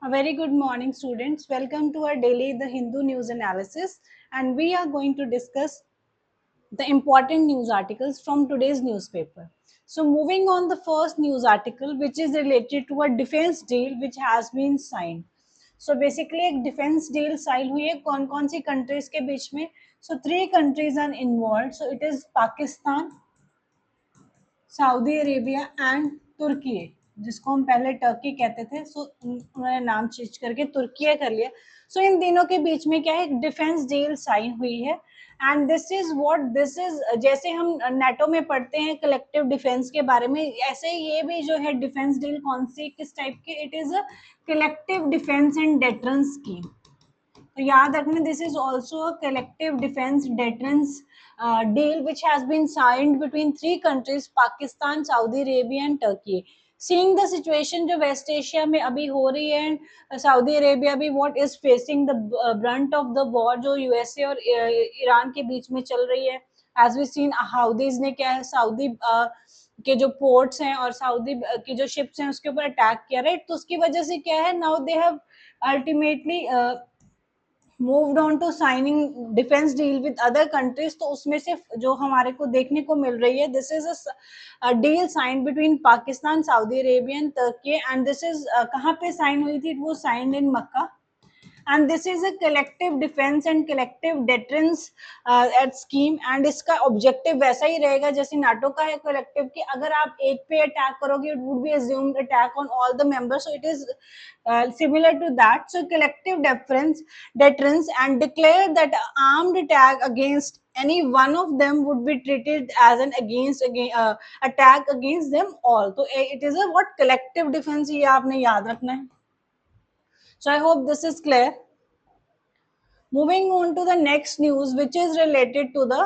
A very good morning, students. Welcome to our daily The Hindu News Analysis, and we are going to discuss the important news articles from today's newspaper. So, moving on the first news article, which is related to a defense deal which has been signed. So, basically, एक defense deal sign हुई है कौन-कौन सी countries के बीच में? So, three countries are involved. So, it is Pakistan, Saudi Arabia and तुर्की, जिसको हम पहले टर्की कहते थे, सो उन्होंने नाम चेंज करके तुर्किया कर लिया। सो इन तीनों के बीच में क्या है, डिफेंस डील साइन हुई है। एंड दिस इज जैसे हम नेटो में पढ़ते हैं कलेक्टिव डिफेंस के बारे में, ऐसे ये भी जो है डिफेंस डील कौन सी किस टाइप के, it is a collective defence and deterrence scheme. तो याद रखना, this is also a collective defence deterrence deal which has been signed between three countries, Pakistan, Saudi Arabia and Turkey. Seeing the situation जो waste Asia में अभी हो रही है, and Saudi Arabia भी what is facing the brunt of the war जो USA और Iran के बीच में चल रही है, as we seen हाउदीज ने क्या है सऊदी के जो पोर्ट्स हैं और सऊदी की जो शिप्स हैं उसके ऊपर अटैक किया, राइट। तो उसकी वजह से क्या है, now they have ultimately moved on to signing defence deal with other countries. तो उसमें से जो हमारे को देखने को मिल रही है, this is a deal sign between Pakistan, Saudi Arabia and Turkey. And this is कहाँ पे साइन हुई थी, it was signed in Mecca. And this is a collective defence and collective deterrence at scheme. And इसका ऑब्जेक्टिव वैसा ही रहेगा जैसे नाटो का है कलेक्टिव, कि अगर आप एक पे अटैक करोगे, it would be assumed attack on all the members, so it is similar to that. So collective deterrence and declare that armed attack against any one of them would be treated as an attack against them all. तो it is a what collective defense, ये आपने याद रखना है। So I hope this is clear. Moving on to the next news, which is related to the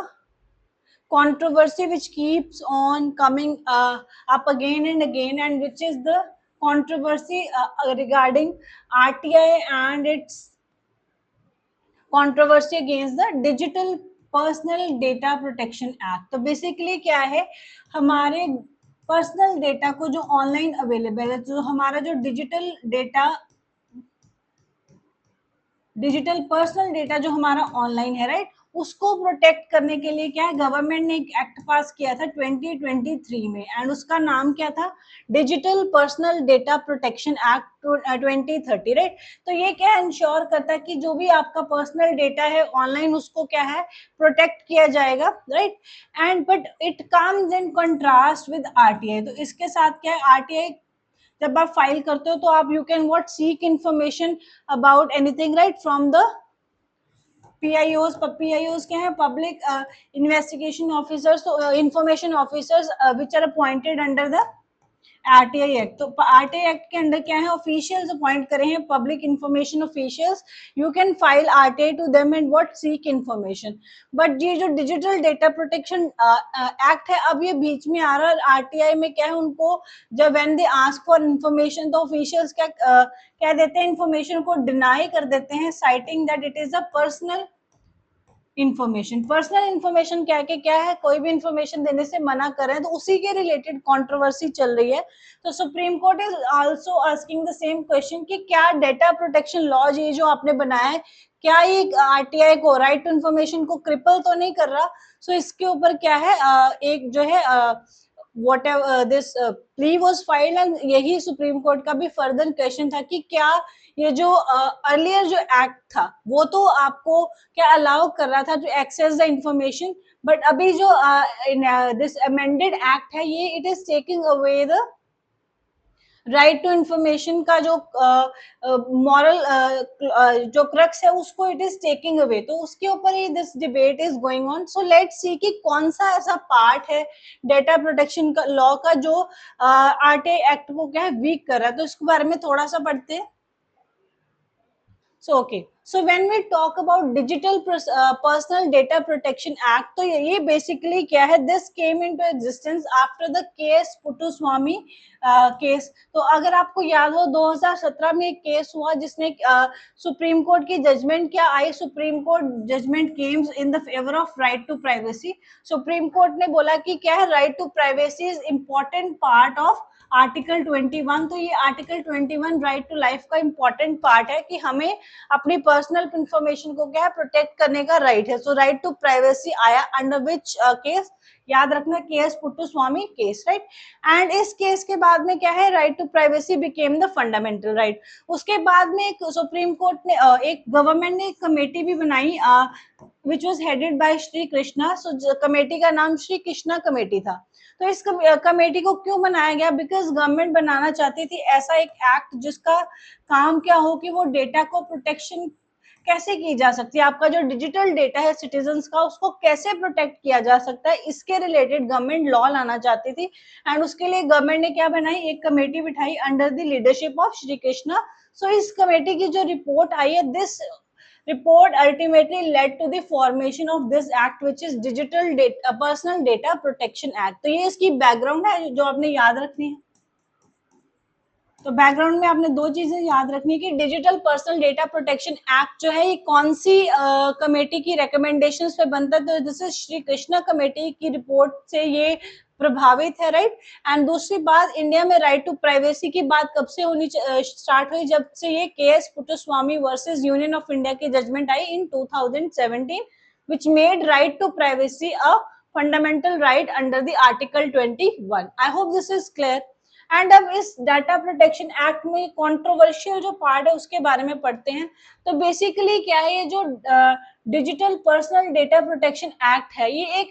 controversy which keeps on coming up again and again, and which is the controversy regarding RTI and its controversy against the Digital Personal Data Protection Act. तो basically क्या है, हमारे personal data को जो online available है, जो हमारा जो डिजिटल पर्सनल डेटा जो हमारा ऑनलाइन है, राइट, उसको प्रोटेक्ट करने के लिए क्या है, गवर्नमेंट ने एक एक्ट पास किया था 2023 में, एंड उसका नाम क्या था, digital personal data protection act 2030, right. तो ये क्या इंश्योर करता है कि जो भी आपका पर्सनल डेटा है ऑनलाइन, उसको क्या है प्रोटेक्ट किया जाएगा, right. And but it comes in contrast with RTI. तो इसके साथ क्या है, आरटीआई जब आप फाइल करते हो तो आप you can what seek information about anything, right, from the PIOs। PIOs क्या है, पब्लिक इन्वेस्टिगेशन ऑफिसर्स, तो information officers which are appointed under the RTI act. तो आरटीआई एक्ट के अंदर क्या है, ऑफिशियल्स अपॉइंट करे हैं, public information officials, you can file RTI to them and what seek information. But ये जो डिजिटल डेटा प्रोटेक्शन एक्ट है, अब ये बीच में आ रहा है, आरटीआई में क्या है, उनको जब when they ask for information, तो ऑफिशियल्स क्या कह देते हैं, इंफॉर्मेशन को डिनाई कर देते हैं, citing that it is a personal information. Personal information क्या के क्या है, कोई भी इंफॉर्मेशन देने से मना करें, तो उसी के रिलेटेड कंट्रोवर्सी चल रही है। तो supreme court is also asking the same question कि क्या डेटा प्रोटेक्शन लॉ ये जो आपने बनाया है, क्या ये आरटीआई को, राइट टू इंफॉर्मेशन को क्रिपल तो नहीं कर रहा। सो इसके ऊपर क्या है, एक जो है whatever this plea was filed, and यही सुप्रीम कोर्ट का भी फर्दर क्वेश्चन था कि क्या ये जो अर्लियर जो एक्ट था वो तो आपको क्या अलाउ कर रहा था to access the information, but अभी जो दिस अमेंडेड एक्ट है, ये it is taking away the right to information का जो मॉरल जो क्रक्स है, उसको इट इज टेकिंग अवे। तो उसके ऊपर ही this debate is going on. So let's see कि कौन सा ऐसा पार्ट है डेटा प्रोटेक्शन का लॉ का जो आरटीआई एक्ट को क्या है वीक कर रहा है। तो इसके बारे में थोड़ा सा पढ़ते हैं। So okay, so when we talk about Digital Personal Data Protection Act, तो ये basically क्या है, this came into existence after the case Puttaswamy case. तो अगर आपको याद हो 2017 में एक केस हुआ जिसने सुप्रीम कोर्ट की जजमेंट क्या आई, supreme court judgement comes in the favour of right to privacy. Supreme court ने बोला कि क्या है, right to privacy is important part of article 21। तो ये आर्टिकल 21 राइट टू लाइफ का इंपॉर्टेंट पार्ट है कि हमें अपनी पर्सनल इंफॉर्मेशन को क्या है प्रोटेक्ट करने का राइट है। सो राइट टू प्राइवेसी आया अंडर विच केस, याद रखना KS Puttaswamy case, right. And इस केस के बाद में क्या है, right to privacy became the fundamental right. उसके बाद में एक सुप्रीम कोर्ट ने एक गवर्नमेंट ने एक कमेटी भी बनाई which was headed by Shri Krishna. So committee का नाम श्री कृष्णा कमेटी था। तो इस कमेटी को क्यों बनाया गया, बिकॉज गवर्नमेंट बनाना चाहती थी ऐसा एक एक्ट जिसका काम क्या हो कि वो डेटा को प्रोटेक्शन कैसे की जा सकती है, आपका जो डिजिटल डेटा है सिटीजन्स का उसको कैसे प्रोटेक्ट किया जा सकता है, इसके रिलेटेड गवर्नमेंट लॉ लाना चाहती थी। एंड उसके लिए गवर्नमेंट ने क्या बनाई, एक कमेटी बिठाई under the leadership of Shri Krishna. So इस कमेटी की जो रिपोर्ट आई है, this report ultimately led to the formation of this act which is digital data personal data protection act। तो ये इसकी बैकग्राउंड है जो आपने याद रखनी है। तो बैकग्राउंड में आपने दो चीजें याद रखनी है कि digital personal data protection act जो है ये कौन सी कमेटी की रिकमेंडेशंस पे बनता है, तो this is Shri Krishna committee की रिपोर्ट से ये प्रभावित है, राइट। एंड दूसरी बात, इंडिया में राइट टू प्राइवेसी की बात कब से होनी स्टार्ट हुई, जब से ये KS Puttaswamy versus union of India की जजमेंट आई in 2017 which made right to privacy a fundamental right under the article 21। I hope this is clear। And अब इस डाटा प्रोटेक्शन एक्ट में कंट्रोवर्शियल जो पार्ट है उसके बारे में पढ़ते हैं। तो बेसिकली क्या है, ये जो digital personal data protection act है ये एक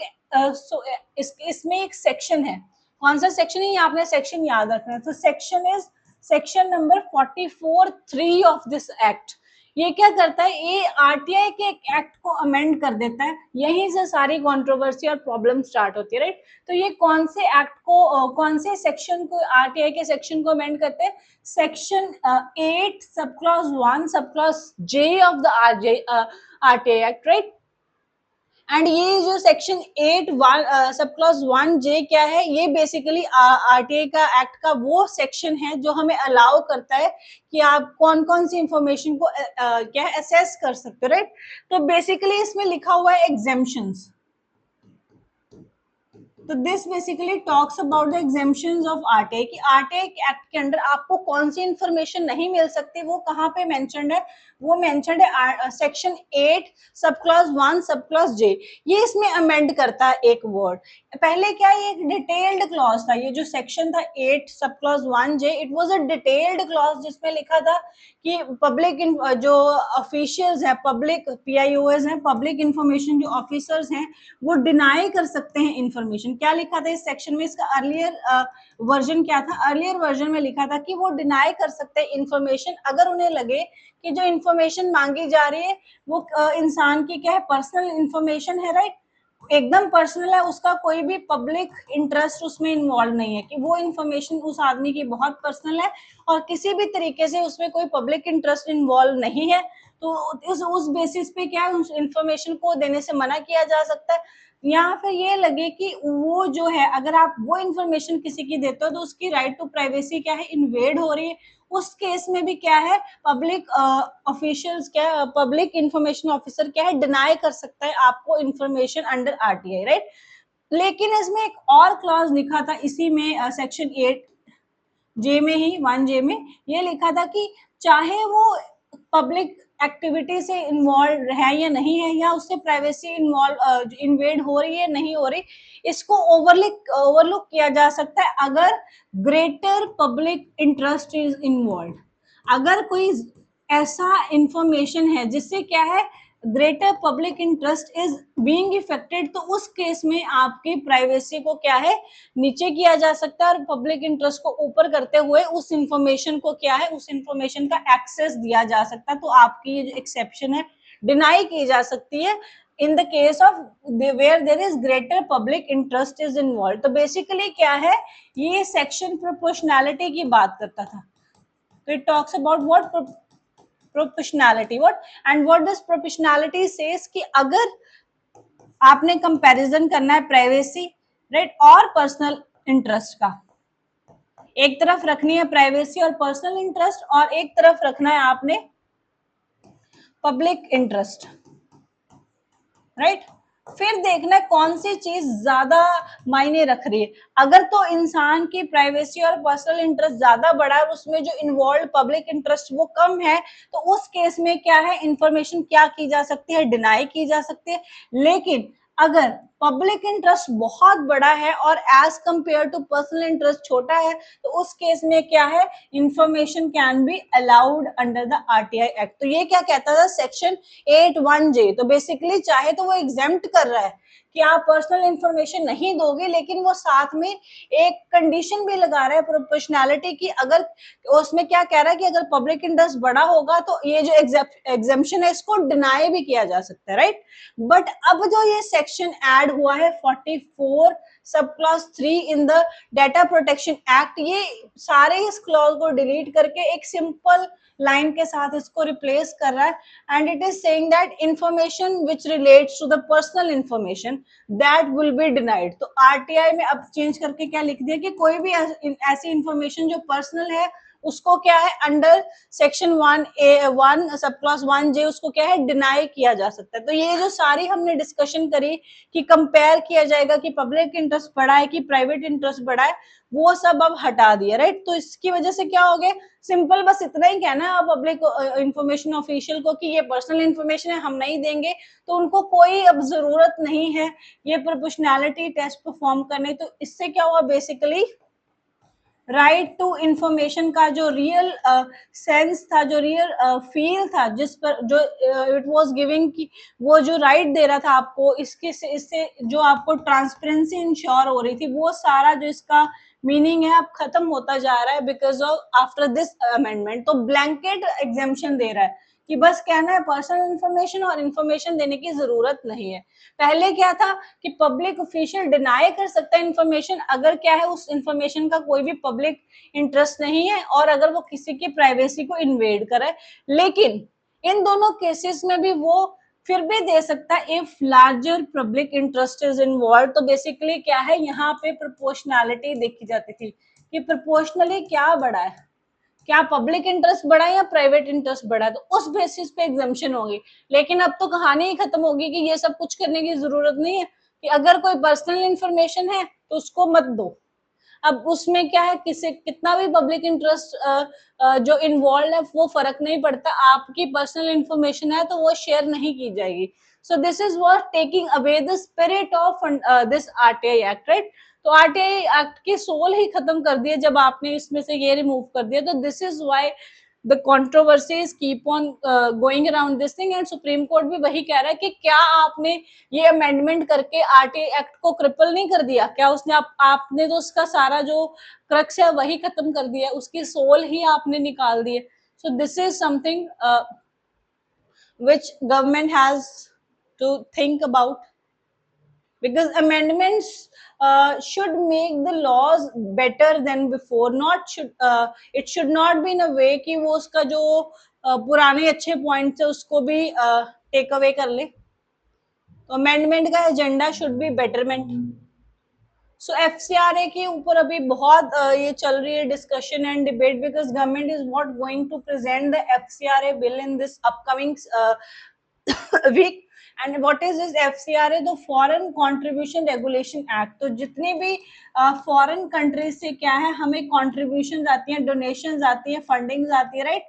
इसमें एक सेक्शन है। कौन सा सेक्शन है, ये आपने सेक्शन याद रखना है। तो section is section number 44(3) of this act. ये क्या करता है, ये आरटीआई के एक एक्ट को अमेंड कर देता है। यहीं से सारी कंट्रोवर्सी और प्रॉब्लम स्टार्ट होती है, राइट। तो ये कौन से एक्ट को, कौन से सेक्शन को, आरटीआई के सेक्शन को अमेंड करते हैं, section 8 sub clause 1 sub clause J of the RTI act, right. And ये जो सेक्शन 8 सब क्लॉज 1J क्या है, ये बेसिकली आरटीआई का एक्ट का वो सेक्शन है जो हमें अलाउ करता है कि आप कौन कौन सी इंफॉर्मेशन को क्या असेस कर सकते हो, राइट। तो बेसिकली इसमें लिखा हुआ है एग्जेम्पशंस। तो this basically talks about the exemptions of RTI कि आरटीआई एक्ट के अंडर आपको कौन सी इंफॉर्मेशन नहीं मिल सकती, वो कहाँ पे मेंशन्ड है, वो मेंशन्ड है section 8 sub clause 1 sub clause J। ये इसमें अमेंड करता है एक वर्ड। पहले क्या, ये एक डिटेल्ड क्लॉज था, ये जो सेक्शन था 8 sub clause 1J, it was a detailed clause जिसमें लिखा था कि पब्लिक जो ऑफिशियल्स है, पब्लिक PIOs हैं, पब्लिक इंफॉर्मेशन जो ऑफिसर्स हैं वो डिनाई कर सकते हैं इंफॉर्मेशन। क्या लिखा था इस सेक्शन में, इसका अर्लियर वर्जन क्या था, अर्लियर वर्जन में लिखा था कि वो डिनाई कर सकते हैं इंफॉर्मेशन अगर उन्हें लगे कि जो इंफॉर्मेशन मांगी जा रही है वो इंसान की क्या है, पर्सनल इंफॉर्मेशन है, राइट, एकदम पर्सनल है, उसका कोई भी पब्लिक इंटरेस्ट उसमें इन्वॉल्व नहीं है, कि वो इंफॉर्मेशन उस आदमी की बहुत पर्सनल है और किसी भी तरीके से उसमें कोई पब्लिक इंटरेस्ट इन्वॉल्व नहीं है। तो उस बेसिस पे क्या है, उस इंफॉर्मेशन को देने से मना किया जा सकता है। या फिर ये लगे कि वो जो है, अगर आप वो इंफॉर्मेशन किसी की देते हो तो उसकी राइट टू प्राइवेसी क्या है, इन्वेड हो रही है, उस केस में भी क्या है, पब्लिक ऑफिशियल्स क्या, पब्लिक इंफॉर्मेशन ऑफिसर क्या है, डिनाई कर सकता है आपको इंफॉर्मेशन अंडर आरटीआई, राइट। लेकिन इसमें एक और क्लॉज लिखा था इसी में सेक्शन 8J में ही 1J में ये लिखा था कि चाहे वो पब्लिक एक्टिविटी से इन्वॉल्व है या नहीं है, या उससे प्राइवेसी इन्वेड हो रही है नहीं हो रही, इसको ओवरलुक किया जा सकता है अगर greater public interest is involve. अगर कोई ऐसा इंफॉर्मेशन है जिससे क्या है, greater public interest is being affected, तो उस केस में आपकी प्राइवेसी को क्या है, नीचे किया जा सकता है और पब्लिक इंटरेस्ट को ऊपर करते हुए उस इंफॉर्मेशन को क्या है, उस इंफॉर्मेशन का एक्सेस दिया जा सकता है। तो आपकी ये एक्सेप्शन है, डिनाई की जा सकती है in the case of where there is greater public interest is involve. तो बेसिकली क्या है, ये सेक्शन प्रोपोर्शनैलिटी की बात करता था। तो it talks about what, proportionality, what does proportionality says कि अगर आपने कंपैरिजन करना है प्राइवेसी, राइट, और पर्सनल इंटरेस्ट का, एक तरफ रखनी है प्राइवेसी और पर्सनल इंटरेस्ट और एक तरफ रखना है आपने पब्लिक इंटरेस्ट, राइट। फिर देखना है कौन सी चीज ज्यादा मायने रख रही है। अगर तो इंसान की प्राइवेसी और पर्सनल इंटरेस्ट ज्यादा बड़ा है, उसमें जो इन्वॉल्व पब्लिक इंटरेस्ट वो कम है, तो उस केस में क्या है, इंफॉर्मेशन क्या की जा सकती है, डिनाई की जा सकती है। लेकिन अगर पब्लिक इंटरेस्ट बहुत बड़ा है और as compare to personal interest छोटा है, तो उस केस में क्या है, information can be allowed under the RTI act. तो ये क्या कहता था सेक्शन 8(1)J, तो बेसिकली चाहे तो वो एग्जेम्प्ट कर रहा है कि आप पर्सनल इंफॉर्मेशन नहीं दोगे, लेकिन वो साथ में एक कंडीशन भी लगा रहा है प्रोपोर्शनैलिटी की। अगर उसमें क्या कह रहा है कि अगर पब्लिक इंटरेस्ट बड़ा होगा तो ये जो एग्जेम्पशन है इसको डिनाई भी किया जा सकता है, राइट। बट अब जो ये सेक्शन ऐड हुआ है 44 sub clause 3 in the data protection act, ये सारे इस क्लॉज को डिलीट करके एक सिंपल लाइन के साथ इसको रिप्लेस कर रहा है, and it is saying that information which relates to the personal information that will be denied. तो आरटीआई में अब चेंज करके क्या लिख दिया कि कोई भी ऐसी इंफॉर्मेशन जो पर्सनल है उसको क्या है, under section 1(1) sub clause 1(J) उसको क्या है, डिनाई किया जा सकता है। तो ये जो सारी हमने डिस्कशन करी कि कंपेयर किया जाएगा कि पब्लिक इंटरेस्ट बड़ा है कि प्राइवेट इंटरेस्ट बड़ा है, वो सब अब हटा दिया, राइट। तो इसकी वजह से क्या हो गया, सिंपल बस इतना ही कहना है पब्लिक इंफॉर्मेशन ऑफिशियल को कि ये पर्सनल इंफॉर्मेशन है, हम नहीं देंगे, तो उनको कोई अब जरूरत नहीं है ये प्रोपोर्शनैलिटी टेस्ट परफॉर्म करने। तो इससे क्या हुआ, बेसिकली राइट टू इंफॉर्मेशन का जो रियल सेंस था, जो रियल फील था, जिस पर जो इट वाज गिविंग की वो जो राइट दे रहा था आपको, इससे जो आपको ट्रांसपेरेंसी इंश्योर हो रही थी, वो सारा जो इसका मीनिंग है अब खत्म होता जा रहा है because of after this amendment. तो ब्लैंकेट एग्जेम्पशन दे रहा है कि बस कहना है पर्सनल इंफॉर्मेशन और इंफॉर्मेशन देने की जरूरत नहीं है। पहले क्या था कि पब्लिक ऑफिशियल डिनाई कर सकता है इंफॉर्मेशन अगर क्या है, उस इंफॉर्मेशन का कोई भी पब्लिक इंटरेस्ट नहीं है और अगर वो किसी की प्राइवेसी को इन्वेड करे। लेकिन इन दोनों केसेस में भी वो फिर भी दे सकता है if larger public interest is involve. तो बेसिकली क्या है, यहाँ पे प्रोपोर्शनैलिटी देखी जाती थी कि प्रोपोर्शनली क्या बड़ा है, क्या पब्लिक इंटरेस्ट बढ़ा है या प्राइवेट इंटरेस्ट बढ़ा है, तो उस बेसिस पे एग्जाम्पशन होगी। लेकिन अब तो कहानी ही खत्म होगी कि ये सब कुछ करने की जरूरत नहीं है, कि अगर कोई पर्सनल इंफॉर्मेशन है तो उसको मत दो। अब उसमें क्या है, किसी कितना भी पब्लिक इंटरेस्ट जो इन्वॉल्व है वो फर्क नहीं पड़ता, आपकी पर्सनल इंफॉर्मेशन है तो वो शेयर नहीं की जाएगी। सो this is what taking away the spirit of this RTI act, right. तो आरटीआई एक्ट की सोल ही खत्म कर दिया जब आपने इसमें से ये रिमूव कर दिया। तो this is why the controversies keep on going around this thing, and supreme court भी वही कह रहा है कि क्या आपने ये अमेंडमेंट करके आरटीआई एक्ट को क्रिपल नहीं कर दिया, क्या उसने आपने तो उसका सारा जो क्रक्स है वही खत्म कर दिया, उसकी सोल ही आपने निकाल दी है। So this is something which government has to think about, because amendments should make the laws better than before, not should it should not be in a way कि वो उसका जो पुराने अच्छे पॉइंट्स है उसको भी टेक अवे कर ले। तो अमेंडमेंट का agenda should be betterment. So FCRA के ऊपर अभी बहुत ये चल रही है discussion and debate, because government is not going to present the FCRA bill in this upcoming week. And what is this FCRA, the foreign contribution regulation act. तो जितनी भी फॉरेन कंट्रीज से क्या है हमें कंट्रीब्यूशन आती हैं, डोनेशन आती है, फंडिंग आती है, राइट।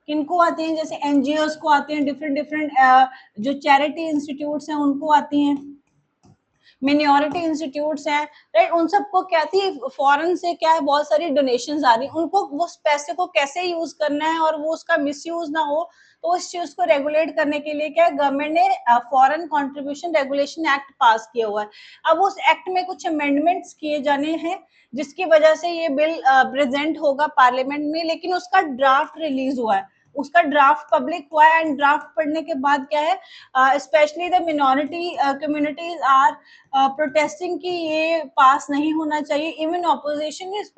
किनको आती हैं, जैसे एनजीओ को आती हैं, डिफरेंट डिफरेंट जो चैरिटी इंस्टीट्यूट्स हैं उनको आती हैं, मिनोरिटी इंस्टीट्यूट्स हैं, राइट। उन सबको क्या थी, फॉरेन से क्या है बहुत सारी डोनेशंस आ रही हैं, उनको वो पैसे को कैसे यूज करना है और वो उसका मिसयूज ना हो, तो उस चीज को रेगुलेट करने के लिए क्या है, गवर्नमेंट ने फॉरेन कंट्रीब्यूशन रेगुलेशन एक्ट पास किया हुआ है। अब उस एक्ट में कुछ अमेंडमेंट्स किए जाने हैं जिसकी वजह से ये बिल प्रेजेंट होगा पार्लियामेंट में, लेकिन उसका ड्राफ्ट रिलीज हुआ है, उसका ड्राफ्ट पब्लिक हुआ है। एंड ड्राफ्ट पढ़ने के बाद क्या है, specially the minority communities are protesting की ये पास नहीं होना चाहिए। इवन ऑपोजिशन इज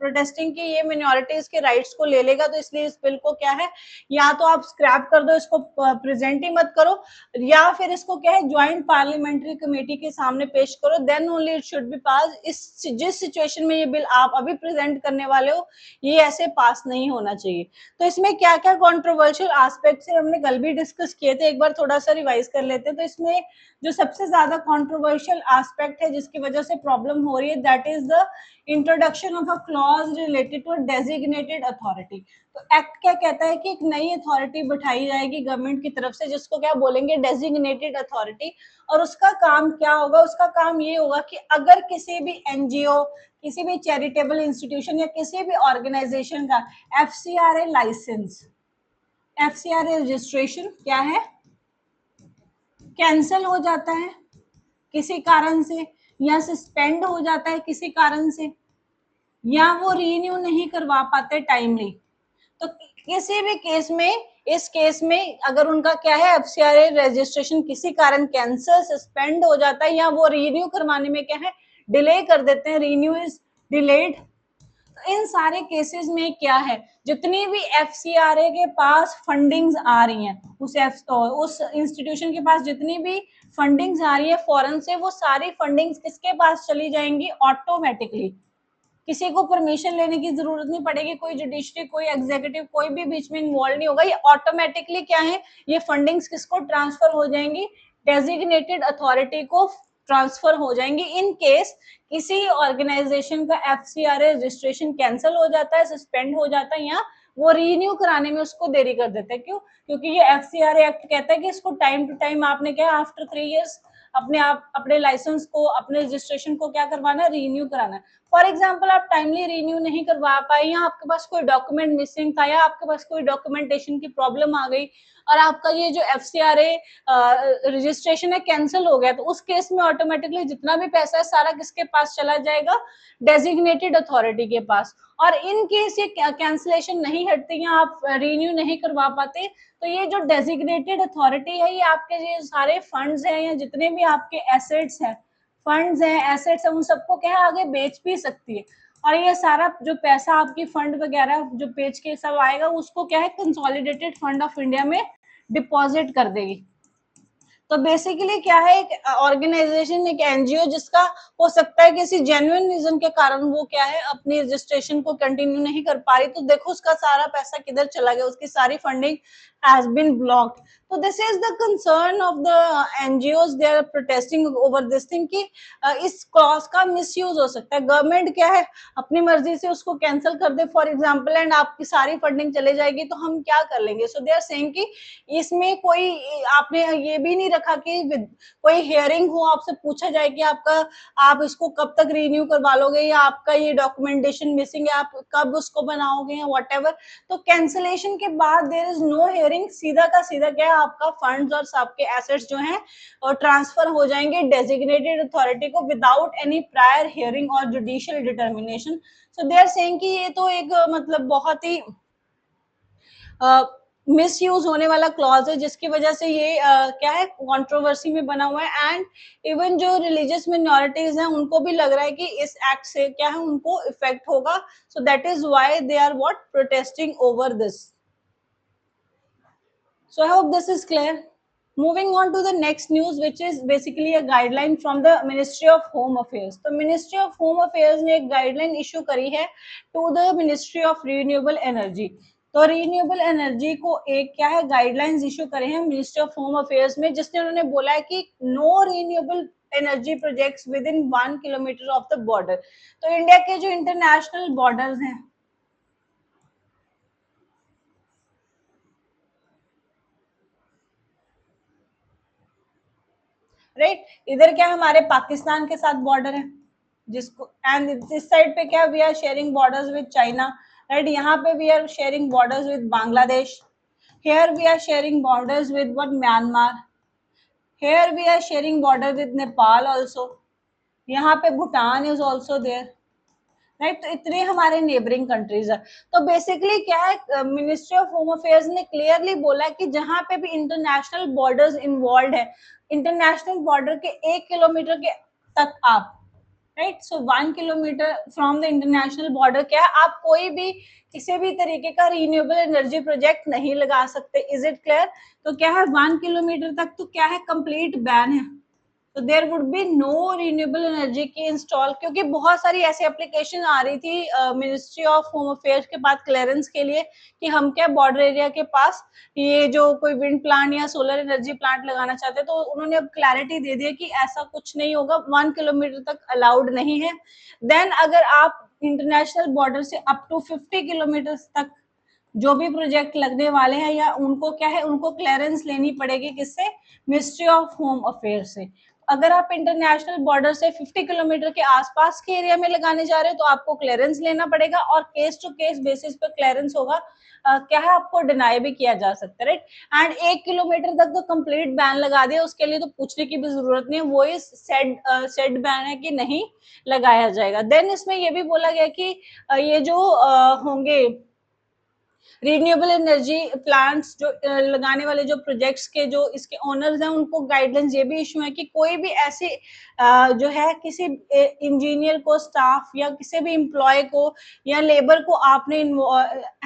प्रोटेस्टिंग की ये मिनॉरिटीज के राइट्स को ले लेगा, तो इसलिए इस बिल को क्या है, या तो आप स्क्रैप कर दो, इसको प्रेजेंट ही मत करो, या फिर इसको क्या है ज्वाइंट पार्लियामेंट्री कमेटी के सामने पेश करो, then only it should be pass. इस जिस सिचुएशन में ये बिल आप अभी प्रेजेंट करने वाले हो, ये ऐसे पास नहीं होना चाहिए। तो इसमें क्या क्या कंट्रोवर्शियल एस्पेक्ट्स है हमने कल भी डिस्कस किए थे, एक बार थोड़ा सा रिवाइज कर लेते हैं। तो इसमें जो सबसे ज्यादा कंट्रोवर्शियल एस्पेक्ट है जिसकी वजह से प्रॉब्लम हो रही है, that is the introduction of a clause related to designated authority. तो एक्ट क्या कहता है कि एक नई अथॉरिटी बिठाई जाएगी गवर्नमेंट की तरफ से, जिसको क्या बोलेंगे, डेजिग्नेटेड अथॉरिटी। और उसका काम क्या होगा, उसका काम ये होगा कि अगर किसी भी एनजीओ, किसी भी चैरिटेबल इंस्टीट्यूशन या किसी भी ऑर्गेनाइजेशन का एफसीआरए लाइसेंस, एफसीआरए रजिस्ट्रेशन क्या है, कैंसल हो जाता है किसी कारण से, या सस्पेंड हो जाता है किसी कारण से, या वो रीन्यू नहीं करवा पाते टाइमली, तो किसी भी केस में, इस केस में अगर उनका क्या है एफसीआरए रजिस्ट्रेशन किसी कारण कैंसल, सस्पेंड हो जाता है, या वो रीन्यू करवाने में क्या है डिले कर देते हैं, रीन्यू इज डिलेड, तो इन सारे केसेस में क्या है, जितनी भी एफसीआरए के पास फंडिंग्स आ रही हैं, उस इंस्टीट्यूशन के पास जितनी भी फंडिंग्स आ रही है फॉरेन से, वो सारी फंडिंग्स किसके पास चली जाएंगी, ऑटोमेटिकली। किसी को परमिशन लेने की जरूरत नहीं पड़ेगी, कोई जुडिशरी, कोई एग्जीक्यूटिव, कोई भी बीच में इन्वॉल्व नहीं होगा, ये ऑटोमेटिकली क्या है, ये फंडिंग्स किसको ट्रांसफर हो जाएंगी, डेजिग्नेटेड अथॉरिटी को ट्रांसफर हो जाएंगी। इन केस किसी ऑर्गेनाइजेशन का एफसीआरए रजिस्ट्रेशन कैंसिल हो जाता है, सस्पेंड हो जाता है, या वो रीन्यू कराने में उसको देरी कर देते हैं। क्यों? क्योंकि ये एफसीआरए एक्ट कहता है कि इसको टाइम टू टाइम आपने क्या, आफ्टर 3 इयर्स अपने लाइसेंस को, अपने रजिस्ट्रेशन को क्या करवाना है, रीन्यू कराना है। फॉर एग्जाम्पल आप टाइमली रिन्यू नहीं करवा पाए, या आपके पास कोई डॉक्यूमेंट मिसिंग था, या आपके पास कोई डॉक्यूमेंटेशन की प्रॉब्लम आ गई, और आपका ये जो एफसीआरए रजिस्ट्रेशन है कैंसिल हो गया, तो उस केस में ऑटोमेटिकली जितना भी पैसा है सारा किसके पास चला जाएगा, डेजिग्नेटेड अथॉरिटी के पास। और इन केस ये कैंसिलेशन नहीं हटती, या आप रिन्यू नहीं करवा पाते, तो ये जो डेजिग्नेटेड अथॉरिटी है, ये आपके ये सारे फंड्स हैं, या जितने भी आपके एसेट्स हैं, फंड्स हैं, एसेट्स हैं, उन सबको क्या है आगे बेच भी सकती है। और ये सारा जो पैसा आपकी फंड वगैरह जो बेच के सब आएगा, उसको क्या है कंसोलिडेटेड फंड ऑफ इंडिया में डिपॉजिट कर देगी। तो बेसिकली क्या है, एक ऑर्गेनाइजेशन, एक एनजीओ जिसका हो सकता है किसी जेन्युइन रीजन के कारण वो क्या है अपनी रजिस्ट्रेशन को कंटिन्यू नहीं कर पा रही, तो देखो उसका सारा पैसा किधर चला गया, उसकी सारी funding has been blocked. So this is the concern of the NGOs, they are protesting over this thing कि इस क्लॉज का मिसयूज हो सकता है। गवर्नमेंट क्या है अपनी मर्जी से उसको कैंसिल कर दे फॉर एग्जांपल, एंड आपकी सारी फंडिंग चले जाएगी, तो हम क्या कर लेंगे। सो दे आर सेइंग कि इसमें कोई, आपने ये भी नहीं रखा कि कोई हियरिंग हो, आपसे पूछा जाए कि आप इसको कब तक रिन्यू करवा लोगे, या आपका ये डॉक्यूमेंटेशन मिसिंग है, आप कब उसको बनाओगे, या व्हाटएवर। तो कैंसिलेशन के बाद देयर इज नो हियरिंग, सीधा का सीधा क्या है आपका फंड्स और आपके एसेट्स जो हैं और ट्रांसफर हो जाएंगे डेजिग्नेटेड अथॉरिटी को विदाउट एनी प्रायर हियरिंग और judicial determination. So they are saying कि ये तो एक मतलब बहुत ही मिसयूज होने वाला क्लॉज है, जिसकी वजह से ये क्या है कंट्रोवर्सी में बना हुआ है। एंड इवन जो रिलीजियस मिनॉरिटीज हैं उनको भी लग रहा है कि इस एक्ट से क्या है उनको इफेक्ट होगा। So that is why they are what protesting over this. So I hope this is clear. Moving on to the next news, which is basically a guideline from the Ministry of Home Affairs. तो Ministry of Home Affairs ने एक guideline issue करी है to the Ministry of Renewable Energy. तो renewable energy को एक क्या है गाइडलाइंस इशू करे हैं मिनिस्ट्री ऑफ होम अफेयर्स में, जिसने उन्होंने बोला है कि no renewable energy projects within 1 kilometre of the border. तो इंडिया के जो इंटरनेशनल बॉर्डर्स हैं, राइट, इधर क्या हमारे पाकिस्तान के साथ बॉर्डर है, जिसको एंड दिस साइड पे क्या we are sharing borders with China, right, यहाँ पे we are sharing borders with Bangladesh, here we are sharing borders with what Myanmar, here we are sharing border with Nepal also, यहाँ पे Bhutan is also there, right. तो इतने हमारे neighbouring countries है। तो basically क्या है मिनिस्ट्री ऑफ होम अफेयर्स ने क्लियरली बोला है कि जहां पे भी इंटरनेशनल बॉर्डर्स इन्वॉल्व है, इंटरनेशनल बॉर्डर के 1 किलोमीटर के तक आप, right, so 1 kilometre from the international border क्या है, आप कोई भी किसी भी तरीके का रिन्यूएबल एनर्जी प्रोजेक्ट नहीं लगा सकते। Is it clear? तो क्या है 1 किलोमीटर तक तो क्या है, कंप्लीट बैन है। तो there would be no renewable energy की इंस्टॉल, क्योंकि बहुत सारी ऐसी एप्लीकेशन आ रही थी मिनिस्ट्री ऑफ होम अफेयर्स के पास क्लियरेंस के लिए कि हम क्या बॉर्डर एरिया के पास ये जो कोई विंड प्लांट या सोलर एनर्जी प्लांट लगाना चाहते हैं, तो उन्होंने अब क्लैरिटी दे दी है कि ऐसा कुछ नहीं होगा, 1 किलोमीटर तक अलाउड नहीं है। देन अगर आप इंटरनेशनल बॉर्डर से अप टू 50 किलोमीटर तक जो भी प्रोजेक्ट लगने वाले हैं, या उनको क्या है, उनको क्लियरेंस लेनी पड़ेगी किससे, मिनिस्ट्री ऑफ होम अफेयर से। अगर आप इंटरनेशनल बॉर्डर से 50 किलोमीटर के आसपास के एरिया में लगाने जा रहे हो तो आपको क्लियरेंस लेना पड़ेगा, और केस टू केस बेसिस पे क्लियरेंस होगा, क्या है, आपको डिनाई भी किया जा सकता है, राइट। एंड 1 किलोमीटर तक तो कंप्लीट बैन लगा दिया, उसके लिए तो पूछने की भी जरूरत नहीं है, वो इस सेट बैन है कि नहीं लगाया जाएगा। देन इसमें ये भी बोला गया कि ये जो होंगे रिन्यूएबल एनर्जी प्लांट्स जो लगाने वाले जो प्रोजेक्ट्स के जो इसके ओनर्स हैं, उनको गाइडलाइंस ये भी इशू है कि कोई भी ऐसी जो है किसी इंजीनियर को, स्टाफ या किसी भी एम्प्लॉय को या लेबर को आपने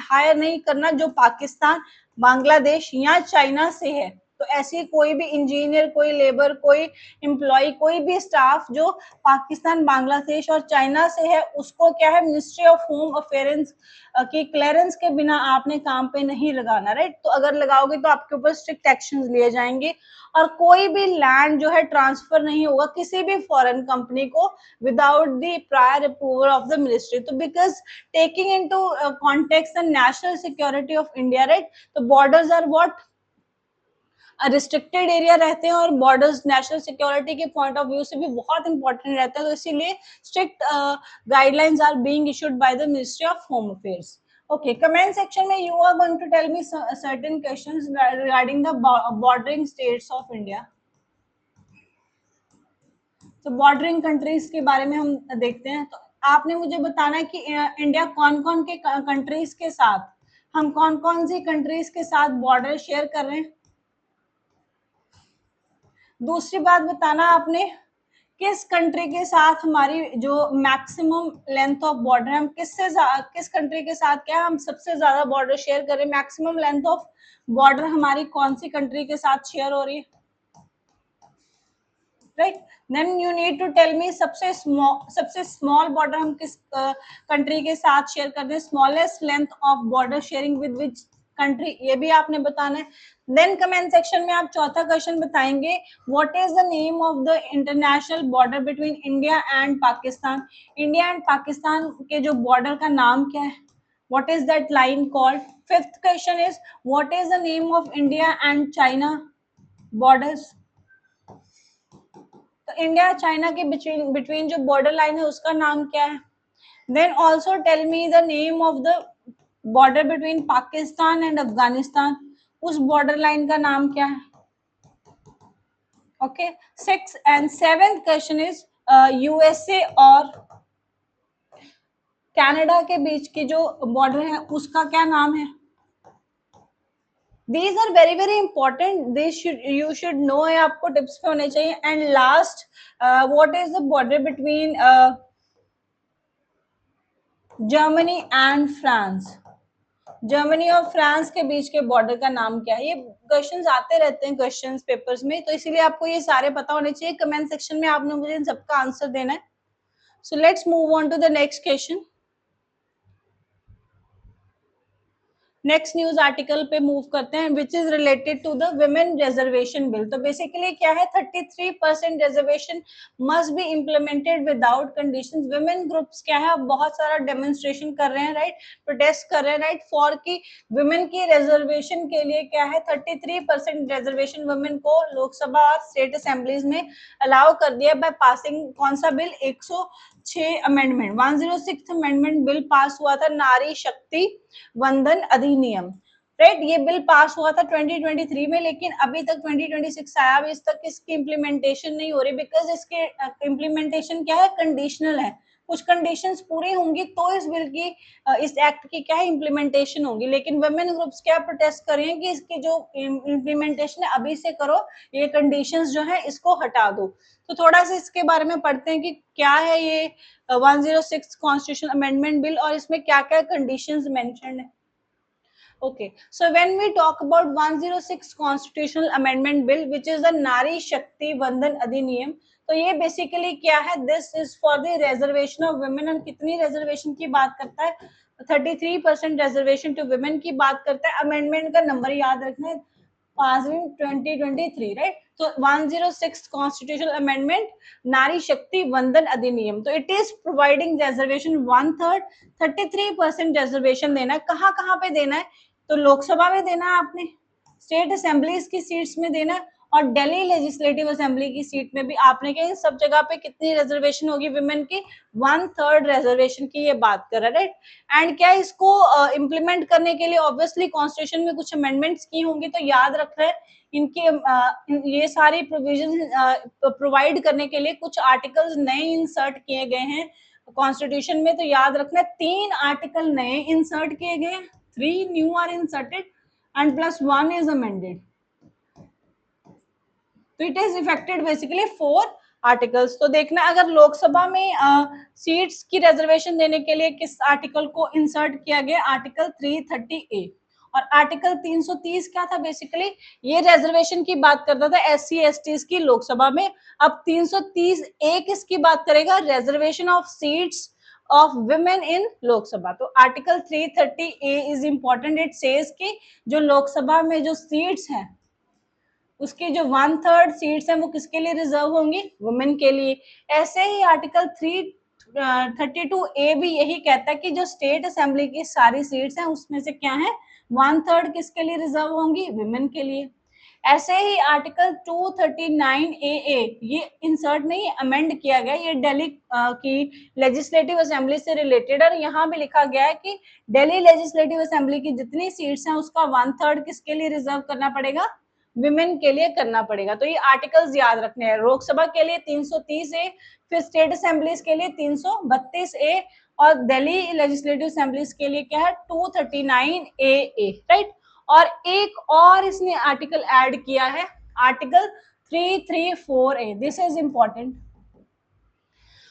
हायर नहीं करना जो पाकिस्तान, बांग्लादेश या चाइना से है। तो ऐसी कोई भी इंजीनियर, कोई लेबर, कोई एम्प्लॉय, कोई भी स्टाफ जो पाकिस्तान, बांग्लादेश और चाइना से है, उसको क्या है, मिनिस्ट्री ऑफ होम अफेयर्स की क्लियरेंस के बिना आपने काम पे नहीं लगाना, राइट। तो अगर लगाओगे तो आपके ऊपर स्ट्रिक्ट एक्शंस लिए जाएंगे, और कोई भी लैंड जो है ट्रांसफर नहीं होगा किसी भी फॉरेन कंपनी को without the prior approval of the ministry. तो because taking into context the national security of India, right, तो borders are what, restricted area रहते हैं, और बॉर्डर्स नेशनल सिक्योरिटी के पॉइंट ऑफ व्यू से भी बहुत इंपॉर्टेंट रहता है, तो इसीलिए strict guidelines are being issued by the ministry of home affairs. Okay, comment section में you are going to tell me certain questions regarding the bordering states of India. तो bordering countries के बारे में हम देखते हैं। तो आपने मुझे बताना है कि इंडिया कौन कौन के कंट्रीज के साथ, हम कौन कौन सी कंट्रीज के साथ बॉर्डर शेयर कर रहे हैं। दूसरी बात बताना आपने, किस कंट्री के साथ हमारी जो मैक्सिमम लेंथ ऑफ बॉर्डर है, हम किस कंट्री के साथ क्या हम सबसे ज्यादा बॉर्डर शेयर कर रहे हैं, मैक्सिमम लेंथ ऑफ बॉर्डर हमारी कौन सी कंट्री के साथ शेयर हो रही है, right. Then you need to tell me सबसे स्मॉल बॉर्डर हम किस कंट्री के साथ शेयर कर रहे हैं, smallest length of border sharing with which country, ये भी आपने बताना है। देन कमेंट सेक्शन में आप चौथा क्वेश्चन बताएंगे, what is the name of the international border between India and Pakistan, India and Pakistan के जो बॉर्डर का नाम क्या है, what is that line called. Fifth question is what is the name of India and China borders, तो India China के between जो border line है उसका नाम क्या है। Then also tell me the name of the border between Pakistan and Afghanistan, उस border line का नाम क्या है। Okay, six and seventh question is USA और कनाडा के बीच की जो बॉर्डर है उसका क्या नाम है। These are very very important. You should know है, आपको टिप्स पे होने चाहिए। And last, what is the border between Germany and France, Germany और फ्रांस के बीच के बॉर्डर का नाम क्या है। ये क्वेश्चंस आते रहते हैं क्वेश्चंस पेपर्स में, तो इसीलिए आपको ये सारे पता होने चाहिए। कमेंट सेक्शन में आपने मुझे इन सबका आंसर देना है। So let's move on to the next question. Next news article पे मूव करते हैं, which is related to the women reservation bill. तो बेसिकली क्या है, 33% reservation must be implemented without conditions. Women groups क्या है, अब बहुत सारा डेमोन्स्ट्रेशन कर रहे हैं, राइट, प्रोटेस्ट कर रहे हैं, राइट, फॉर की विमेन की रिजर्वेशन के लिए क्या है 33% रिजर्वेशन वुमेन को लोकसभा और स्टेट असेंबलीज में अलाउ कर दिया बाय पासिंग कौन सा bill, 106 amendment, 106 amendment bill pass हुआ था, नारी शक्ति वंदन अधिनियम, राइट। ये बिल पास हुआ था 2023 में, लेकिन अभी तक 2026 आया, अभी तक इसकी इम्प्लीमेंटेशन नहीं हो रही, बिकॉज इसके इम्प्लीमेंटेशन क्या है, कंडीशनल है। कुछ कंडीशंस पूरी होंगी तो इस बिल की इस एक्ट की क्या है इम्प्लीमेंटेशन होगी। लेकिन वुमेन ग्रुप्स क्या प्रोटेस्ट कर रही हैं कि इसकी जो इम्प्लीमेंटेशन है अभी से करो, ये कंडीशंस जो है इसको हटा दो। तो थोड़ा सा इसके बारे में पढ़ते हैं कि क्या है ये 106 कॉन्स्टिट्यूशन अमेंडमेंट बिल और इसमें क्या क्या कंडीशंस मेंशन्ड है। Okay, so when we talk about 106 constitutional amendment bill, which is the Nari Shakti Vandan Adhiniyam, तो ये बेसिकली क्या है, this is for the reservation of women. और कितनी रिजर्वेशन की बात करता है, 33% रिजर्वेशन टू वुमेन की बात करता है। अमेंडमेंट का नंबर याद रखना है, 2023, राइट। तो 106 कॉन्स्टिट्यूशनल अमेंडमेंट नारी शक्ति वंदन अधिनियम, तो it is providing reservation 1/3, 33% reservation देना है। कहाँ कहाँ पे देना है, तो लोकसभा में देना है आपने, स्टेट असेंबलीज की सीट्स में देना है, और दिल्ली लेजिस्लेटिव असेंबली की सीट में भी आपने क्या, इन सब जगह पे कितनी रिजर्वेशन होगी विमेन की, 1/3 रिजर्वेशन की ये बात कर रहा है, राइट। एंड क्या इसको इम्प्लीमेंट करने के लिए ऑब्वियसली कॉन्स्टिट्यूशन में कुछ अमेंडमेंट्स की होंगी, तो याद रख रहे हैं इनके ये सारी प्रोविजन प्रोवाइड करने के लिए कुछ आर्टिकल्स नए इंसर्ट किए गए हैं कॉन्स्टिट्यूशन में। तो याद रखना 3 आर्टिकल नए इंसर्ट किए गए, 3 new are inserted and plus 1 is amended. तो it is effected basically 4 articles. तो देखना अगर लोकसभा में सीट्स की रिजर्वेशन देने के लिए किस आर्टिकल को इंसर्ट किया गया, आर्टिकल 330A। और आर्टिकल 330 क्या था, बेसिकली ये रिजर्वेशन की बात करता था SC STs की लोकसभा में। अब 330A किसकी बात करेगा, reservation of seats of women in Lok Sabha. तो article 330A is important, it says कि जो लोकसभा में जो सीट्स हैं उसकी जो 1/3 सीट्स हैं वो किसके लिए रिजर्व होंगी, वुमेन के लिए। ऐसे ही आर्टिकल 332A भी यही कहता है कि जो स्टेट असेंबली की सारी सीट्स हैं उसमें से क्या है, 1/3 किसके लिए रिजर्व होंगी, वुमेन के लिए। ऐसे ही आर्टिकल 239AA ये इंसर्ट नहीं, अमेंड किया गया, ये दिल्ली की लेजिस्लेटिव असेंबली से रिलेटेड। और यहाँ भी लिखा गया है कि दिल्ली लेजिस्लेटिव असेंबली की जितनी सीट्स हैं उसका 1/3 किसके लिए रिजर्व करना पड़ेगा, विमेन के लिए करना पड़ेगा। तो ये आर्टिकल्स याद रखने हैं, लोकसभा के लिए 330A, फिर स्टेट असेंबलीज के लिए 332A, और दिल्ली लेजिस्लेटिव असेंबलीज के लिए क्या है, 239AA, राइट। और एक और इसने आर्टिकल ऐड किया है, article 334A, this is important.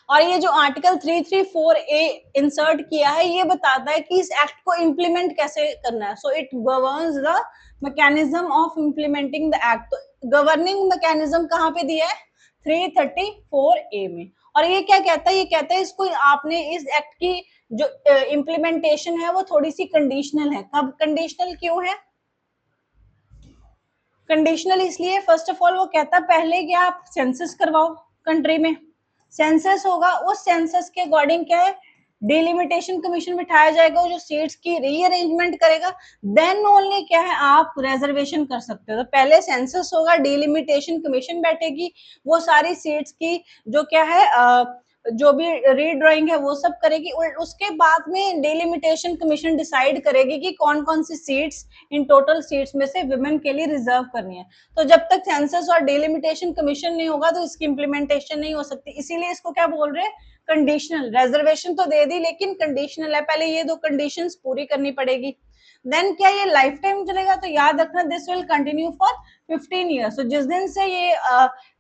और ये जो आर्टिकल 334A इंसर्ट किया है ये बताता है कि इस एक्ट को इम्प्लीमेंट कैसे करना है। So it governs the mechanism of implementing the act. तो गवर्निंग मैकेनिज्म कहाँ पे दिया है, 334A में। और ये क्या कहता है, ये कहता है इसको आपने इस एक्ट की जो इम्प्लीमेंटेशन है वो थोड़ी सी कंडीशनल है। कब कंडीशनल क्यों है, कंडीशनल इसलिए, फर्स्ट ऑफ ऑल वो कहता है पहले क्या आप सेंसस करवाओ कंट्री में, सेंसस होगा, उस सेंसस के अकॉर्डिंग क्या है, डिलिमिटेशन कमीशन बिठाया जाएगा जो सीट्स की रीअरेंजमेंट करेगा, देन ओनली क्या है आप रिजर्वेशन कर सकते हो। तो पहले सेंसस होगा, डिलिमिटेशन कमीशन बैठेगी, वो सारी सीट्स की जो क्या है जो भी रीड्रॉइंग है वो सब करेगी, और उसके बाद में डिलिमिटेशन कमीशन डिसाइड करेगी कि कौन कौन सी सीट्स इन टोटल सीट्स में से वुमेन के लिए रिजर्व करनी है। तो जब तक सेंसस और डिलिमिटेशन कमीशन नहीं होगा तो इसकी इम्प्लीमेंटेशन नहीं हो सकती, इसीलिए इसको क्या बोल रहे हैं, कंडीशनल। रिजर्वेशन तो दे दी लेकिन कंडीशनल है, पहले ये 2 कंडीशंस पूरी करनी पड़ेगी। देन क्या ये लाइफ टाइम चलेगा, तो याद रखना this will continue for 15 years. तो जिस दिन से ये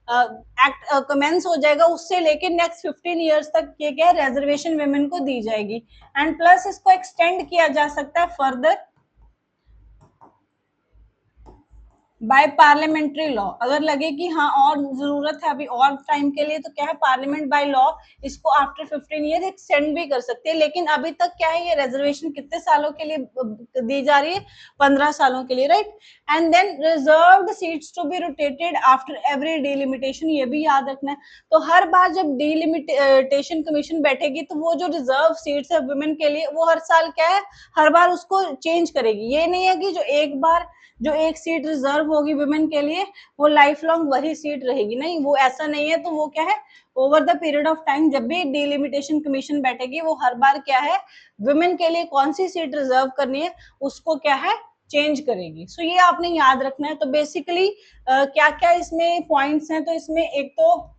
एक्ट कमेंस हो जाएगा उससे लेके नेक्स्ट 15 ईयर्स तक ये क्या है, रिजर्वेशन वुमेन को दी जाएगी। एंड प्लस इसको एक्सटेंड किया जा सकता है फर्दर बाय पार्लियामेंट्री लॉ। अगर लगे कि हाँ और जरूरत है अभी और टाइम के लिए, तो क्या है, पार्लियामेंट बाय लॉ इसको आफ्टर 15 ईयर एक्सटेंड भी कर सकते हैं। लेकिन अभी तक क्या है, ये रिजर्वेशन कितने सालों के लिए दी जा रही है, 15 सालों के लिए, right. And then reserved seats to be rotated after every delimitation, ये भी याद रखना है। तो हर बार जब डिलिमिटेशन कमीशन बैठेगी तो वो जो रिजर्व सीट्स है वुमेन के लिए वो हर साल क्या है, हर बार उसको चेंज करेगी। ये नहीं है कि जो एक बार जो एक सीट रिजर्व होगी वुमेन के लिए वो लाइफ लॉन्ग वही सीट रहेगी, नहीं, वो ऐसा नहीं है। तो वो क्या है, over the period of time जब भी डिलिमिटेशन कमीशन बैठेगी वो हर बार क्या है, वुमेन के लिए कौन सी सीट रिजर्व करनी है उसको क्या है, चेंज करेगी। सो ये आपने याद रखना है। तो बेसिकली क्या क्या इसमें पॉइंट्स हैं, तो इसमें एक तो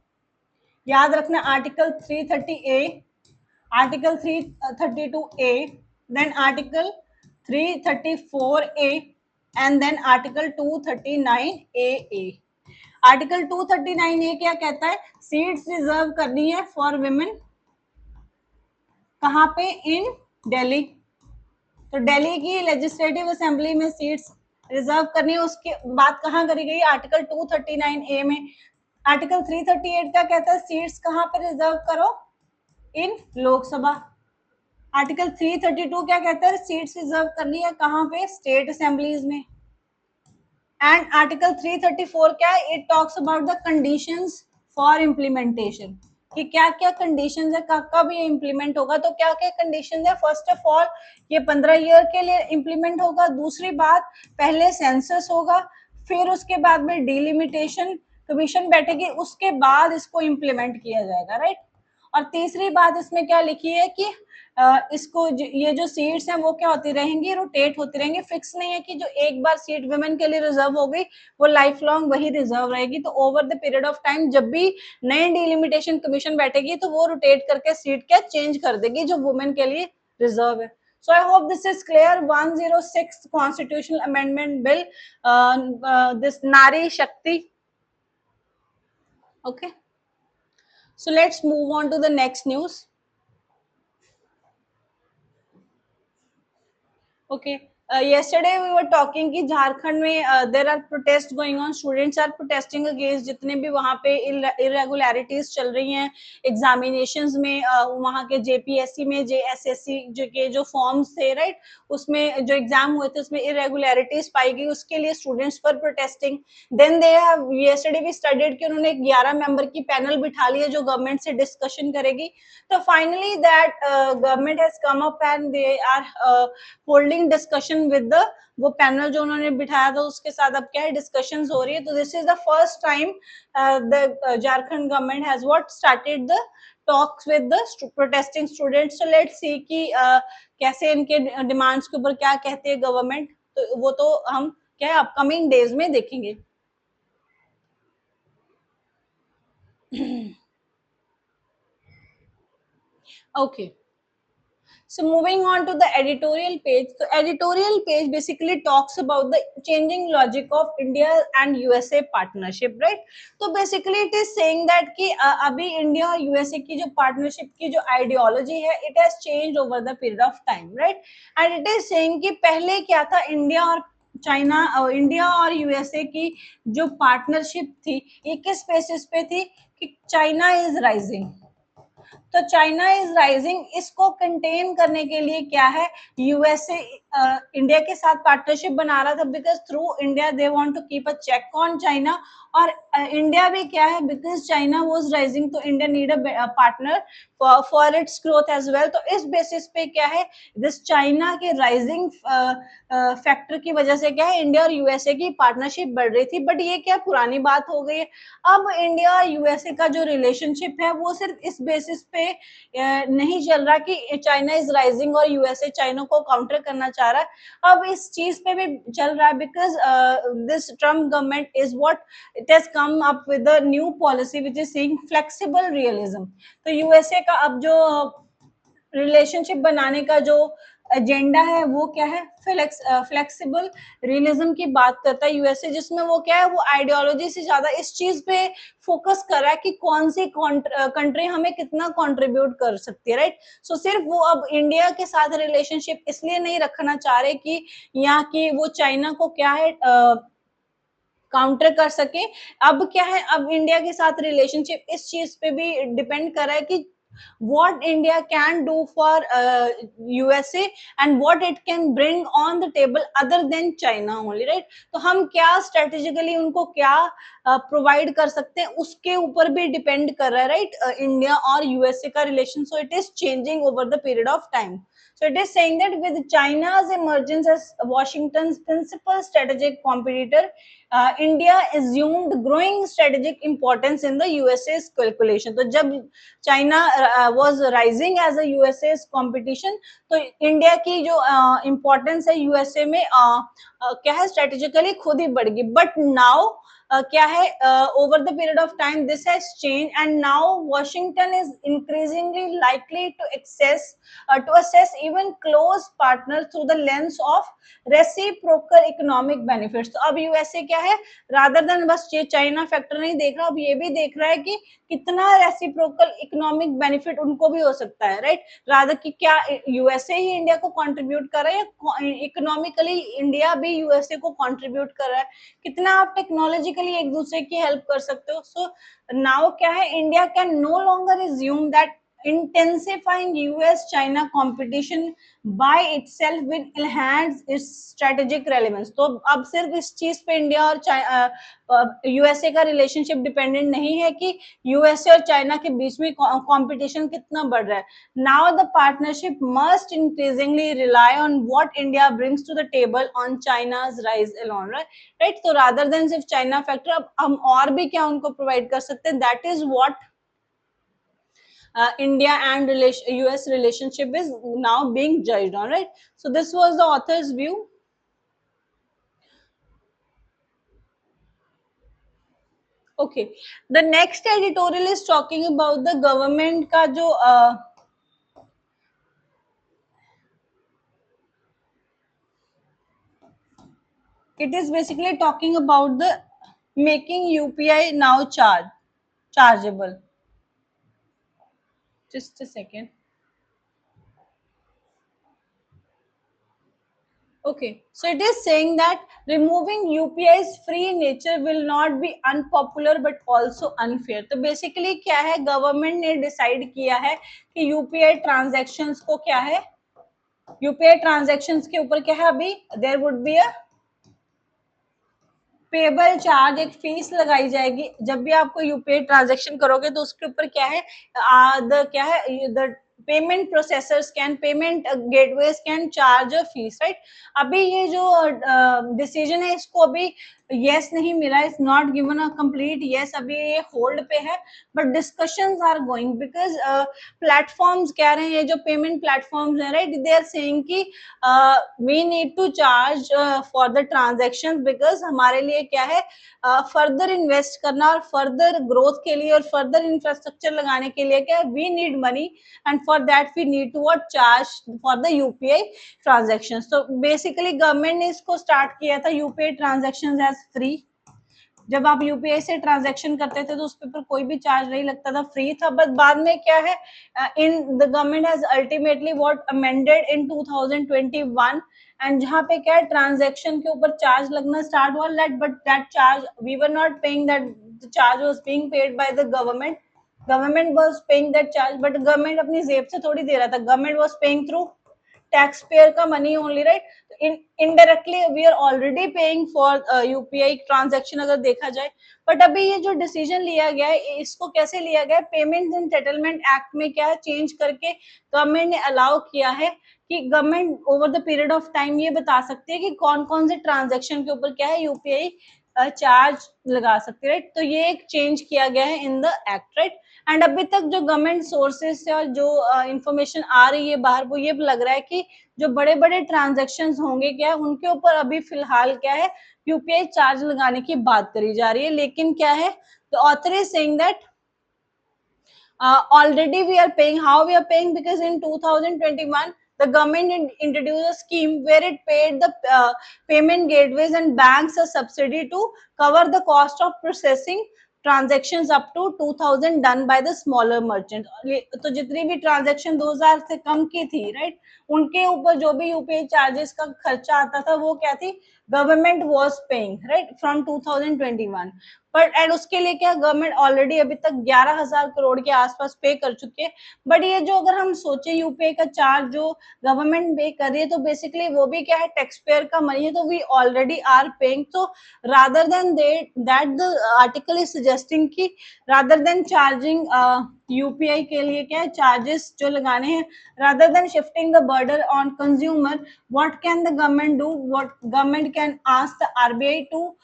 याद रखना article 330A Article 332A, then Article 334A, and then Article 239AA. Article 239A क्या कहता है? सीट्स रिजर्व करनी है फॉर विमेन, कहाँ पे? इन दिल्ली। तो दिल्ली की लेजिस्लेटिव असेंबली में सीट्स रिजर्व करनी है। उसकी बात कहाँ करी गई? आर्टिकल 239A में। आर्टिकल 338 का कहता है सीट्स कहाँ पे रिजर्व करो? इन लोकसभा। आर्टिकल 332 क्या कहता है? सीट्स रिजर्व करनी है कहाँ पे? स्टेट असेंबलीज में। एंड आर्टिकल 334 क्या है? It talks about the conditions for implementation, कि क्या क्या कंडीशंस है, कब कब ये इम्प्लीमेंट होगा। तो क्या क्या कंडीशंस है? फर्स्ट ऑफ ऑल ये 15 ईयर के लिए इम्प्लीमेंट होगा। दूसरी बात, पहले सेंसस होगा, फिर उसके बाद में डिलिमिटेशन कमीशन बैठेगी, उसके बाद इसको इम्प्लीमेंट किया जाएगा, राइट। और तीसरी बात इसमें क्या लिखी है कि इसको ये जो सीट्स हैं वो क्या होती रहेंगी? रोटेट होती रहेंगी। फिक्स नहीं है कि जो एक बार सीट वुमेन के लिए रिजर्व हो गई वो लाइफ लॉन्ग वही रिजर्व रहेगी। तो over the period of time जब भी नई डिलिमिटेशन कमीशन बैठेगी तो वो रोटेट करके सीट क्या चेंज कर देगी जो वुमेन के लिए रिजर्व है। So I hope this is clear. 106 constitutional amendment bill, this Nari Shakti. Okay. So let's move on to the next news. Okay. Yesterday we were talking कि झारखंड में there are protests going on. Students are protesting against जितने भी वहाँ पे irregularities चल रही हैं examinations में, वहाँ के JPSC में JSSC के जो forms थे, right, उसमें जो exam हुए थे उसमें irregularities पाई गई, उसके लिए students were protesting. Then they have yesterday we studied कि उन्होंने 11 member की panel बिठा ली है जो government से discussion करेगी. So finally that government has come up and they are holding discussion with the, वो पैनल जो उन्होंने बिठाया था उसके साथ अब क्या है डिस्कशंस हो रही है. तो this is the first time the Jharkhand government has what started the talks with the protesting students. So let's see कि कैसे इनके डिमांड्स के ऊपर क्या कहती है गवर्नमेंट. तो वो तो हम क्या है अपकमिंग डेज में देखेंगे. Okay. So moving on to the editorial page. So editorial page basically talks about the changing logic of India and USA partnership, right? So basically it is saying that कि अभी India और USA की जो partnership की जो ideology है it has changed over the period of time, right? And it is saying कि पहले क्या था, इंडिया और चाइना, इंडिया और यूएसए की जो पार्टनरशिप थी ये किस बेसिस पे थी कि चाइना इज राइजिंग. तो चाइना इज राइजिंग, इसको कंटेन करने के लिए क्या है यूएसए इंडिया के साथ पार्टनरशिप बना रहा था because through India they want to keep a check on China. और इंडिया भी क्या है बिकॉज चाइना वाज राइजिंग तो India need a partner for its growth as well. तो इस बेसिस पे क्या है दिस चाइना के राइजिंग फैक्टर की वजह से क्या है इंडिया और यूएसए की पार्टनरशिप बढ़ रही थी. बट ये क्या पुरानी बात हो गई है. अब इंडिया और यूएसए का जो रिलेशनशिप है वो सिर्फ इस बेसिस पे नहीं चल रहा कि चाइना इज राइजिंग और यूएसए चाइना को काउंटर करना चाह रहा है. अब इस चीज पे भी चल रहा है because this Trump government is what it has come up with a new policy which is saying flexible realism. तो यूएसए का अब जो रिलेशनशिप बनाने का जो एजेंडा है वो क्या है फ्लेक्सिबल रियलिज्म की बात करता है यूएसए, जिसमें वो क्या है वो आइडियोलॉजी से ज्यादा इस चीज पे फोकस कर रहा है कि कौन सी कंट्री हमें कितना कंट्रीब्यूट कर सकती है, राइट. सो सिर्फ वो अब इंडिया के साथ रिलेशनशिप इसलिए नहीं रखना चाह रहे कि यहाँ की वो चाइना को क्या है काउंटर कर सके. अब क्या है अब इंडिया के साथ रिलेशनशिप इस चीज पे भी डिपेंड कर रहा है कि what India can do for USA and what it can bring on the table other than China only, right. तो हम क्या strategically उनको क्या प्रोवाइड कर सकते हैं उसके ऊपर भी डिपेंड कर रहा है, राइट, इंडिया और यूएसए का relation. So it is changing over the period of time. So it is saying that with China's emergence as Washington's principal strategic competitor, India assumed growing strategic importance in the USA's calculation. तो जब China was rising as a USA's competition, तो India की जो importance है USA में क्या है strategically खुद ही बढ़ गई. But now क्या है, over the period of time this has changed, and now Washington is increasingly likely to assess even close partners through the lens of reciprocal economic benefits. तो अब यूएसए क्या है, rather than बस ये China factor नहीं देख रहा, अब ये भी देख रहा है कि कितना रेसिप्रोकल इकोनॉमिक बेनिफिट उनको भी हो सकता है, राइट, रादर कि क्या यूएसए ही इंडिया को कंट्रीब्यूट कर रहा है या इकोनॉमिकली इंडिया भी यूएसए को कंट्रीब्यूट कर रहा है, कितना आप टेक्नोलॉजिकली एक दूसरे की हेल्प कर सकते हो. सो नाउ क्या है, India can no longer assume that intensifying US China competition by itself will enhance its strategic relevance. तो अब सिर्फ इस चीज पे इंडिया और यूएसए का रिलेशनशिप डिपेंडेंट नहीं है कि यूएसए और चाइना के बीच में कंपटीशन कितना बढ़ रहा है. Now the partnership must increasingly rely on what India brings to the table on China's rise alone, right. तो रादर देन सिर्फ चाइना फैक्टर, अब हम और भी क्या उनको प्रोवाइड कर सकते हैं, that is what India and US relationship is now being judged on, right? So this was the author's view. Okay, the next editorial is talking about the government का जो it is basically talking about the making UPI now chargeable. Just a second. Okay, so it is saying that removing UPI's free nature will not be unpopular but also unfair. तो basically क्या है, government ने decide किया है कि UPI transactions को क्या है, यूपीआई ट्रांजैक्शंस के ऊपर क्या है, अभी there would be a payable charge, एक फीस लगाई जाएगी जब भी आपको यूपीआई ट्रांजैक्शन करोगे, तो उसके ऊपर क्या है, क्या है, the payment processors can, payment gateways can charge a fees, right. अभी ये जो डिसीजन है इसको अभी यस नहीं मिला, it's not given a complete yes, अभी ये होल्ड पे है, but discussions are going because platforms कह रहे हैं, जो पेमेंट प्लेटफॉर्म्स हैं, राइट, दे आर सेइंग कि we need to charge for the transaction, because हमारे लिए क्या है, फर्दर इन्वेस्ट करना और फर्दर ग्रोथ के लिए और फर्दर इंफ्रास्ट्रक्चर लगाने के लिए क्या है, we need money, and for that we need to what, charge for the UPI transaction. तो बेसिकली गवर्नमेंट ने इसको स्टार्ट किया था यूपीआई ट्रांजैक्शन एज फ्री. जब आप यूपीआई से ट्रांजैक्शन करते थे तो उस पर कोई भी चार्ज नहीं लगता था, फ्री था. बट बाद में क्या है, in the government has ultimately what amended in 2021, and जहाँ पे क्या है, ट्रांजैक्शन के ऊपर चार्ज लगना स्टार्ट हुआ, but that charge we were not paying, that the charge was being paid by the government. Government was paying that charge, but government अपनी जेब से थोड़ी दे रहा था, government was paying through taxpayer का money only, right. indirectly we are already paying for UPI transaction अगर देखा जाए. बट अभी ये जो डिसीजन लिया गया है, इसको कैसे लिया गया है, पेमेंट्स एंड सेटलमेंट एक्ट में क्या है, चेंज करके गवर्नमेंट ने अलाउ किया है कि government over the period of time ये बता सकती है कि कौन कौन से ट्रांजेक्शन के ऊपर क्या है, यूपीआई चार्ज लगा सकते, राइट. तो ये एक चेंज किया गया है in the act, right. And अभी तक जो गवर्नमेंट सोर्सेज से और जो इंफॉर्मेशन आ रही है बाहर, वो ये लग रहा है कि जो बड़े बड़े ट्रांजेक्शन होंगे क्या है, उनके ऊपर अभी फिलहाल क्या है, यूपीआई चार्ज लगाने की बात करी जा रही है. लेकिन क्या है, the author is saying that already we are paying. How we are paying? Because in 2021 the government introduced a scheme where it paid the payment gateways and banks a subsidy to cover the cost of processing transactions up to 2000 done by the smaller merchant. तो जितनी भी transaction 2000 से कम की थी, right, उनके ऊपर जो भी यूपीआई चार्जेस का खर्चा आता था, वो क्या थी, government was paying, right, from 2021. But and उसके लिए क्या, गवर्नमेंट ऑलरेडी अभी तक 11,000 करोड़ के आसपास पे कर चुके हैं. बट ये जो अगर हम सोचे यूपीआई का चार्ज जो गवर्नमेंट पे कर रही है, तो बेसिकली वो भी क्या है, टैक्स पेयर का मनी है, तो वी ऑलरेडी आर पेइंग. तो rather than that the article is suggesting कि रादर देन चार्जिंग यूपीआई के लिए क्या है, चार्जेस जो लगाने हैं, rather than shifting the burden on consumer, what can the government do, what government can ask the RBI to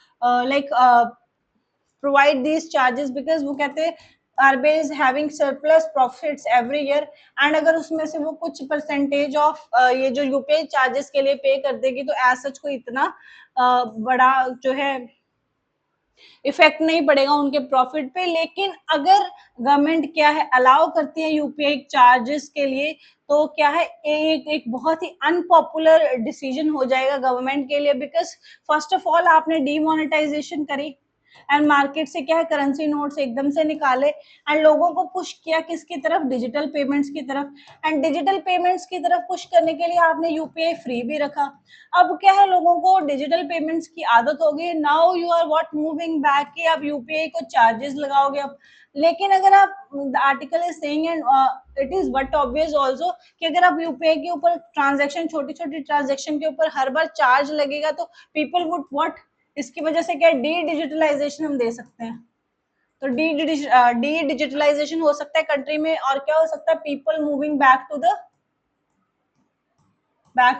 provide these charges, because वो कहते हैं RBI is having surplus profits every year, and अगर उसमें से वो कुछ percentage of ये जो यूपीआई चार्जेस के लिए पे कर देगी, तो एज सच कोई इतना बड़ा जो है इफेक्ट नहीं पड़ेगा उनके प्रॉफिट पे। लेकिन अगर गवर्नमेंट क्या है अलाउ करती है यूपीआई चार्जेस के लिए, तो क्या है एक बहुत ही अनपॉपुलर डिसीजन हो जाएगा गवर्नमेंट के लिए, बिकॉज फर्स्ट ऑफ ऑल आपने डीमोनेटाइजेशन करी एंड मार्केट से क्या है करेंसी नोट्स एकदम से निकाले एंड लोगों को पुश किया किसकी तरफ, डिजिटल पेमेंट्स की तरफ। एंड डिजिटल पेमेंट्स की तरफ पुश करने के लिए आपने यूपीआई फ्री भी रखा। अब क्या है लोगों को डिजिटल पेमेंट्स की आदत हो गई, now you are what moving back कि आप यूपीआई को चार्जेस लगाओगे अब। लेकिन अगर आप article is saying and it is but obvious also कि अगर आप यूपीआई के ऊपर ट्रांजैक्शन, छोटी छोटी ट्रांजैक्शन के ऊपर हर बार चार्ज लगेगा तो पीपल वुड व्हाट, इसकी वजह से क्या डी डिजिटलाइजेशन हम दे सकते हैं। तो डी डिजिटलाइजेशन हो सकता है कंट्री में, और क्या हो सकता है, people moving back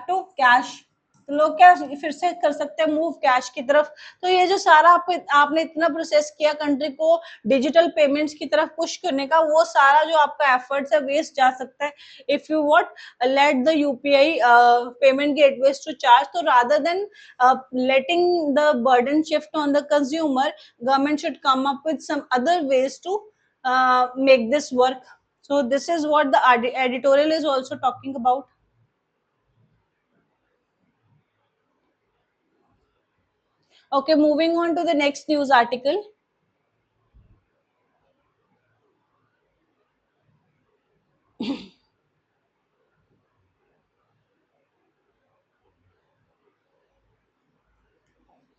to cash. तो लोग क्या फिर से कर सकते हैं मूव कैश की तरफ। तो ये जो सारा आपने इतना प्रोसेस किया कंट्री को डिजिटल पेमेंट्स की तरफ पुश करने का, वो सारा जो आपका एफर्ट्स है वेस्ट जा सकता है if you what let the UPI payment gateways to charge. तो rather than letting the burden shift on the consumer, government should come up with some other ways to make this work. So this is what the editorial is also talking about. Okay, moving on to the next news article.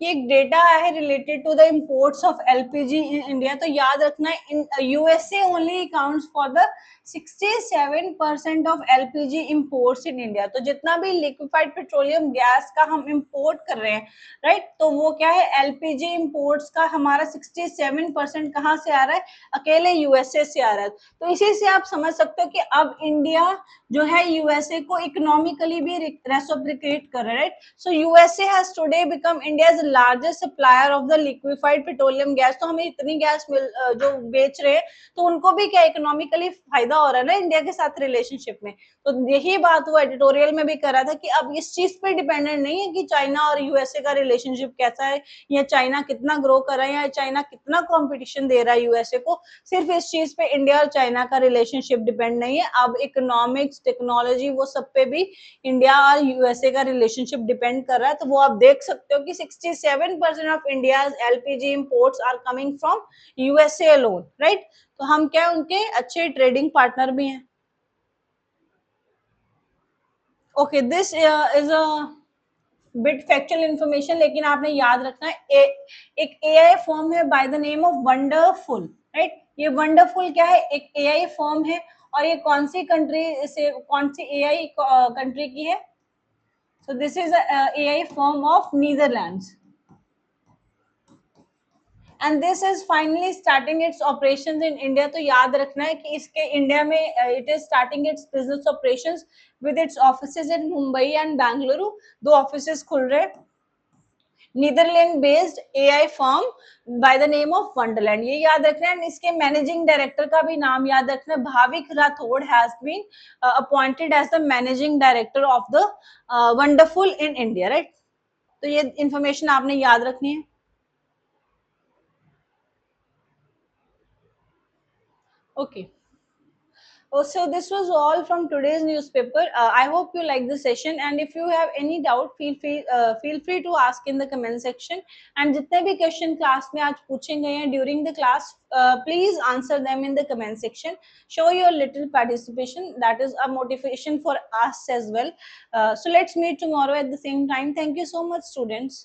ये एक data है related to the imports of LPG in India. तो याद रखना है USA only accounts for the 67% of LPG imports in India. तो जितना भी लिक्विफाइड पेट्रोलियम गैस का हम इम्पोर्ट कर रहे हैं राइट, तो वो क्या है एलपीजी इम्पोर्ट्स का हमारा 67% कहाँ से आ रहा है, अकेले यूएसए से आ रहा है। तो इसी से आप समझ सकते हो कि अब इंडिया जो है यूएसए को इकोनॉमिकली भी रेसिप्रोकेट कर रहा है right. So USA has today become India's largest supplier of the liquefied petroleum gas. तो हमें इतनी गैस जो बेच रहे हैं, तो उनको भी क्या इकोनॉमिकली फायदा हो रहा है ना इंडिया के साथ रिलेशनशिप में। तो यही बात वो एडिटोरियल में भी कर रहा था कि अब इस चीज पे डिपेंडेंट नहीं है कि चाइना और यूएसए का रिलेशनशिप कैसा है, या चाइना कितना ग्रो कर रहा है, या चाइना कितना कॉम्पिटिशन दे रहा है यूएसए को। सिर्फ इस चीज पे इंडिया और चाइना का रिलेशनशिप डिपेंड नहीं है, अब इकोनॉमिक्स, टेक्नोलॉजी, वो सब पे भी इंडिया और यूएसए का रिलेशनशिप डिपेंड कर रहा है। तो वो आप देख सकते हो कि 67% of India LPG imports are coming from USA alone right. तो हम क्या उनके अच्छे ट्रेडिंग पार्टनर भी हैं। Okay, this is a bit factual information, लेकिन आपने याद रखना है एक एआई फर्म है by the name of wonderful right. ये वंडरफुल क्या है, एक एआई फर्म है, और ये कौन सी कंट्री से, कौन सी एआई कंट्री की है। So this is AI firm of Netherlands and this is finally starting its operations in India. तो याद रखना है कि इसके इंडिया में it is starting its business operations with its offices in Mumbai and Bengaluru. दो ऑफिसेज खुल रहे हैं, Netherland based AI firm by the name of wonderland, ये याद रखना है। इसके मैनेजिंग डायरेक्टर का भी नाम याद रखना है, Bhavik Rathod has been appointed as the managing director of the wonderful in India right. तो ये इंफॉर्मेशन आपने याद रखनी है। Okay, so this was all from today's newspaper. I hope you like the session, and if you have any doubt, feel free to ask in the comment section. And जितने भी question class में आज पूछे गए हैं during the class, please answer them in the comment section. Show your little participation. That is a motivation for us as well. So let's meet tomorrow at the same time. Thank you so much, students.